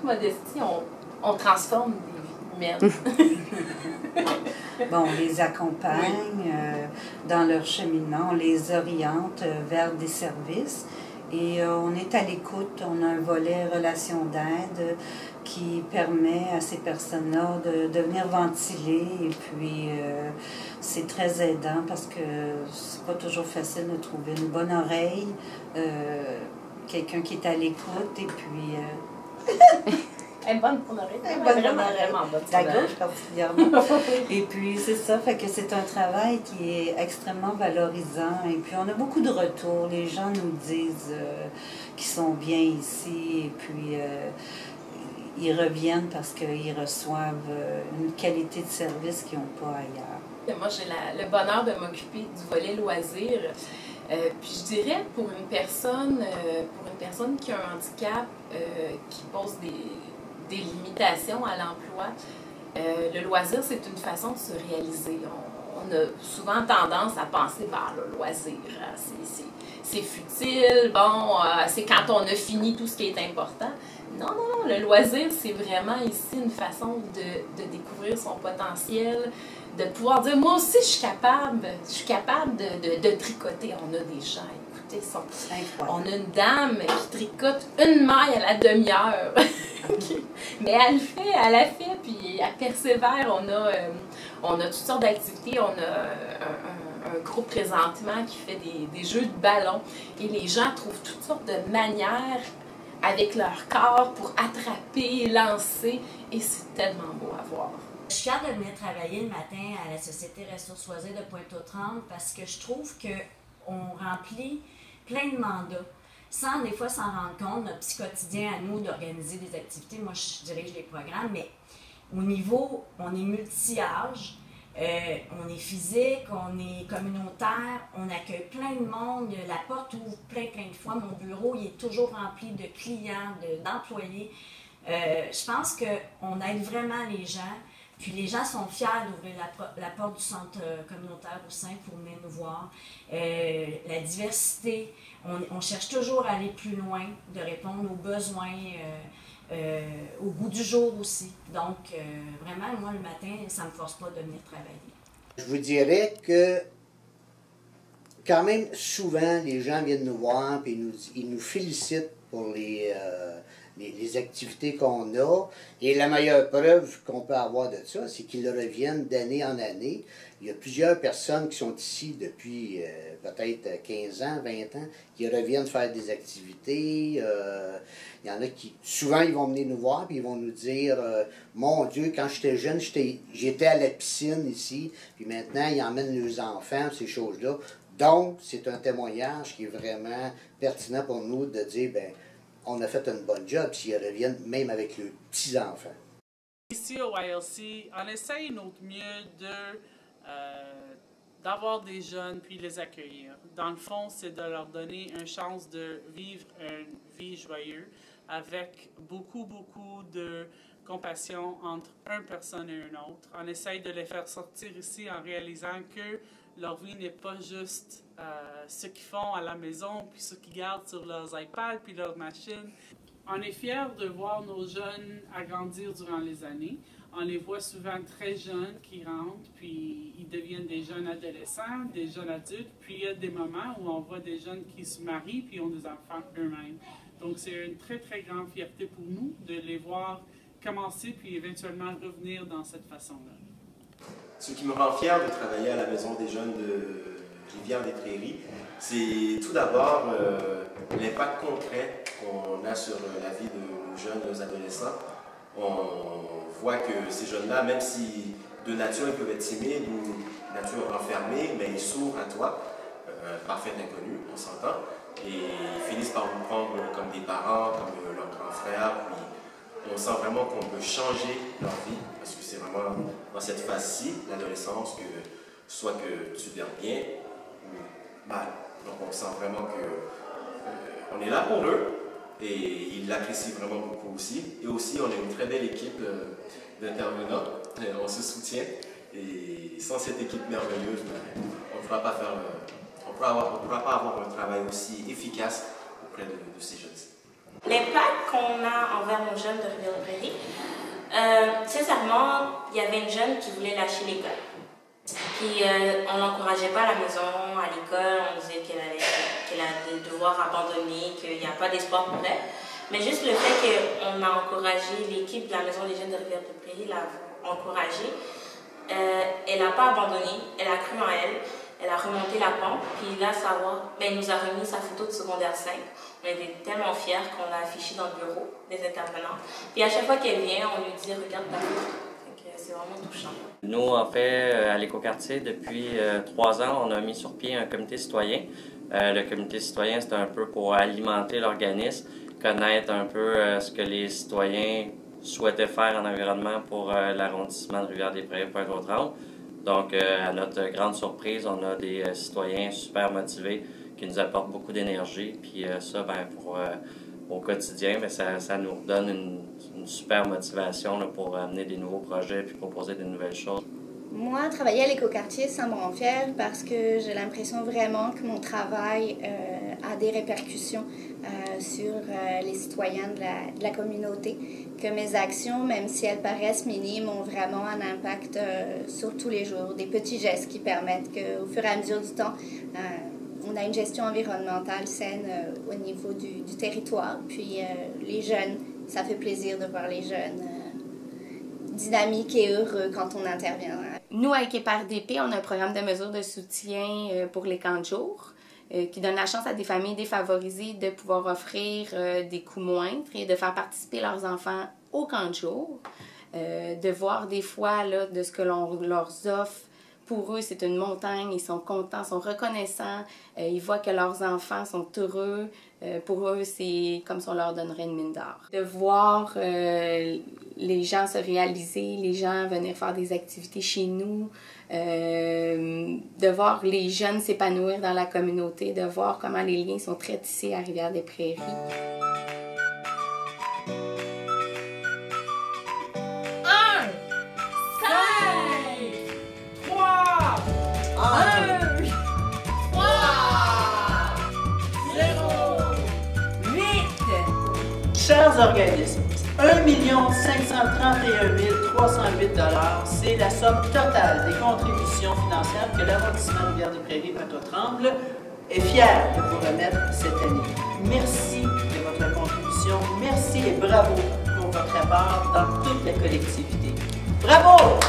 toute modestie, on transforme des vies humaines. Bon, on les accompagne dans leur cheminement, on les oriente vers des services et on est à l'écoute. On a un volet relation d'aide qui permet à ces personnes-là de venir ventiler et puis c'est très aidant parce que c'est pas toujours facile de trouver une bonne oreille, quelqu'un qui est à l'écoute et puis... Elle est bonne pour l'oreille. Elle est bonne pour l'oreille. Vraiment bonne. La gauche particulièrement. Et puis c'est ça, fait que c'est un travail qui est extrêmement valorisant. Et puis on a beaucoup de retours. Les gens nous disent qu'ils sont bien ici. Et puis ils reviennent parce qu'ils reçoivent une qualité de service qu'ils n'ont pas ailleurs. Moi, j'ai le bonheur de m'occuper du volet loisirs. Puis je dirais pour une personne qui a un handicap, qui pose des limitations à l'emploi, le loisir, c'est une façon de se réaliser. On a souvent tendance à penser, le loisir, c'est futile, c'est quand on a fini tout ce qui est important. Non, non, non, le loisir, c'est vraiment ici une façon de découvrir son potentiel, de pouvoir dire, moi aussi, je suis capable de tricoter. On a des gens, écoutez, on a une dame qui tricote une maille à la demi-heure. Mais elle a fait, puis elle persévère. On a toutes sortes d'activités. On a un groupe présentement qui fait des jeux de ballon. Et les gens trouvent toutes sortes de manières avec leur corps pour attraper, lancer. Et c'est tellement beau à voir. Je suis fière de venir travailler le matin à la Société Ressources Loisirs de Pointe-aux-Trembles parce que je trouve qu'on remplit plein de mandats sans des fois s'en rendre compte. Notre petit quotidien à nous d'organiser des activités, moi je dirige les programmes, mais au niveau, on est multi-âge, on est physique, on est communautaire, on accueille plein de monde, la porte ouvre plein de fois, mon bureau il est toujours rempli de clients, d'employés. Je pense qu'on aide vraiment les gens. Puis les gens sont fiers d'ouvrir la porte du centre communautaire au sein pour venir nous voir. La diversité, on cherche toujours à aller plus loin, de répondre aux besoins, au goût du jour aussi. Donc, vraiment, moi, le matin, ça ne me force pas de venir travailler. Je vous dirais que, quand même, souvent, les gens viennent nous voir et ils nous félicitent pour les activités qu'on a. Et la meilleure preuve qu'on peut avoir de ça, c'est qu'ils reviennent d'année en année. Il y a plusieurs personnes qui sont ici depuis peut-être 15 ans, 20 ans, qui reviennent faire des activités. Il y en a qui, souvent, ils vont venir nous voir et ils vont nous dire mon Dieu, quand j'étais jeune, j'étais à la piscine ici, puis maintenant, ils emmènent leurs enfants, ces choses-là. Donc, c'est un témoignage qui est vraiment pertinent pour nous de dire, ben on a fait un bon job s'ils reviennent même avec leurs petits-enfants. Ici au YLC, on essaye notre mieux d'avoir des jeunes puis les accueillir. Dans le fond, c'est de leur donner une chance de vivre une vie joyeuse avec beaucoup de compassion entre une personne et une autre. On essaye de les faire sortir ici en réalisant que leur vie n'est pas juste ce qu'ils font à la maison, puis ce qu'ils gardent sur leurs iPads, puis leurs machines. On est fiers de voir nos jeunes agrandir durant les années. On les voit souvent très jeunes qui rentrent, puis ils deviennent des jeunes adolescents, des jeunes adultes. Puis il y a des moments où on voit des jeunes qui se marient, puis ont des enfants eux-mêmes. Donc c'est une très grande fierté pour nous de les voir commencer, puis éventuellement revenir dans cette façon-là. Ce qui me rend fier de travailler à la Maison des jeunes de Rivière-des-Prairies, c'est tout d'abord l'impact concret qu'on a sur la vie de nos jeunes, nos adolescents. On voit que ces jeunes-là, même si de nature ils peuvent être timides ou de nature renfermée, mais ils s'ouvrent à toi, parfait inconnu, on s'entend, et ils finissent par nous prendre comme des parents, comme leurs grands frères, puis on sent vraiment qu'on peut changer leur vie, parce que c'est vraiment dans cette phase-ci, l'adolescence, que soit que tu viens bien ou mal. Donc on sent vraiment qu'on est là pour eux et ils l'apprécient vraiment beaucoup aussi. Et aussi, on a une très belle équipe d'intervenants, on se soutient. Et sans cette équipe merveilleuse, on ne pourra pas faire, on pourra pas avoir un travail aussi efficace auprès de ces jeunes. L'impact qu'on a envers nos jeunes de Rivière-des-Prairies, sincèrement, il y avait une jeune qui voulait lâcher l'école. Puis on l'encourageait pas à la maison, à l'école, on disait qu'elle a des devoirs abandonnés, qu'il n'y a pas d'espoir pour elle. Mais juste le fait qu'on a encouragé, l'équipe de la Maison des jeunes de Rivière-des-Prairies l'a encouragée, elle n'a pas abandonné, elle a cru en elle, elle a remonté la pente, puis là, elle nous a remis sa photo de secondaire 5. On était tellement fiers qu'on l'a affichée dans le bureau des intervenants. Puis à chaque fois qu'elle vient, on lui dit « Regarde ta photo ». C'est vraiment touchant. Nous, en fait, à l'Écoquartier, depuis 3 ans, on a mis sur pied un comité citoyen. Le comité citoyen, c'est un peu pour alimenter l'organisme, connaître un peu ce que les citoyens souhaitaient faire en environnement pour l'arrondissement de Rivière-des-Prairies-Pointe-aux-Trembles. Donc, à notre grande surprise, on a des citoyens super motivés qui nous apportent beaucoup d'énergie. Puis ça, au quotidien, ça nous donne une super motivation là, pour amener des nouveaux projets puis proposer des nouvelles choses. Moi, travailler à l'Écoquartier, ça me rend fière parce que j'ai l'impression vraiment que mon travail a des répercussions sur les citoyens de la communauté, que mes actions, même si elles paraissent minimes, ont vraiment un impact sur tous les jours. Des petits gestes qui permettent qu'au fur et à mesure du temps, on a une gestion environnementale saine au niveau du territoire. Puis les jeunes, ça fait plaisir de voir les jeunes dynamiques et heureux quand on intervient. Nous, avec EPARDP, on a un programme de mesures de soutien pour les camps de jour qui donne la chance à des familles défavorisées de pouvoir offrir des coûts moindres et de faire participer leurs enfants au camp de jour, de voir des fois là, de ce que l'on leur offre. Pour eux, c'est une montagne, ils sont contents, sont reconnaissants, ils voient que leurs enfants sont heureux. Pour eux, c'est comme si on leur donnerait une mine d'or. De voir les gens se réaliser, les gens venir faire des activités chez nous, de voir les jeunes s'épanouir dans la communauté, de voir comment les liens sont très tissés à Rivière-des-Prairies. 8! Chers organismes, 1 531 308 $, c'est la somme totale des contributions financières que l'arrondissement de Rivière-des-Prairies-Pointe-aux-Trembles est fier de vous remettre cette année. Merci de votre contribution, merci et bravo pour votre apport dans toute la collectivité. Bravo!